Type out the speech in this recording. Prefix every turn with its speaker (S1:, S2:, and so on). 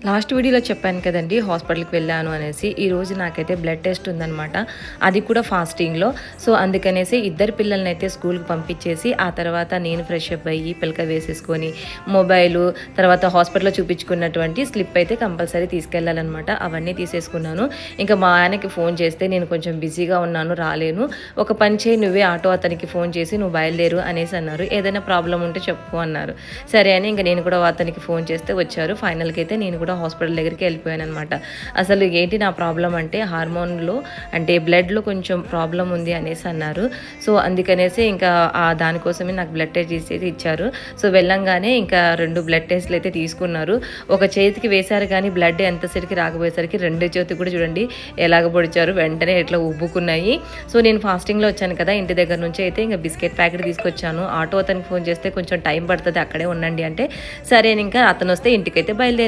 S1: Last వీడియోలో చెప్పాను కదండి హాస్పిటల్కి వెళ్ళాను అనేసి. ఈరోజు నాకైతే బ్లడ్ టెస్ట్ ఉందనమాట, అది కూడా ఫాస్టింగ్లో. సో అందుకనేసి ఇద్దరు పిల్లల్ని అయితే స్కూల్కి పంపించేసి ఆ తర్వాత నేను ఫ్రెష్ అప్ అయ్యి పిలక వేసేసుకొని మొబైలు తర్వాత హాస్పిటల్లో చూపించుకున్నటువంటి స్లిప్ అయితే కంపల్సరీ తీసుకెళ్ళాలన్నమాట. అవన్నీ తీసేసుకున్నాను. ఇంకా మా ఆయనకి ఫోన్ చేస్తే నేను కొంచెం బిజీగా ఉన్నాను రాలేను, ఒక పని చేయి నువ్వే ఆటో అతనికి ఫోన్ చేసి నువ్వు బయలుదేరు అనేసి అన్నారు. ఏదైనా ప్రాబ్లం ఉంటే చెప్పు అన్నారు. సరే అని ఇంకా నేను కూడా అతనికి ఫోన్ చేస్తే వచ్చారు. ఫైనల్కి అయితే నేను కూడా హాస్పిటల్ దగ్గరికి వెళ్ళిపోయాను అనమాట. అసలు ఏంటి నా ప్రాబ్లం అంటే హార్మోన్లో అంటే బ్లడ్లో కొంచెం ప్రాబ్లం ఉంది అనేసి అన్నారు. సో అందుకనేసి ఇంకా దానికోసమే నాకు బ్లడ్ టెస్ట్ చేసి ఇచ్చారు. సో వెళ్ళంగానే ఇంకా 2 బ్లడ్ టెస్ట్లు అయితే తీసుకున్నారు. ఒక చేతికి వేశారు కానీ బ్లడ్ ఎంతసేరికి రాకపోయేసరికి 2 చేతికి కూడా చూడండి ఎలాగ పొడిచారు, వెంటనే ఎట్లా ఉబ్బుకున్నాయి. సో నేను ఫాస్టింగ్లో వచ్చాను కదా, ఇంటి దగ్గర నుంచి అయితే ఇంకా బిస్కెట్ ప్యాకెట్ తీసుకొచ్చాను. ఆటో అతనికి ఫోన్ చేస్తే కొంచెం టైం పడుతుంది అక్కడే ఉండండి అంటే సరే ఇంకా అతను వస్తే ఇంటికైతే బయలుదేరాను.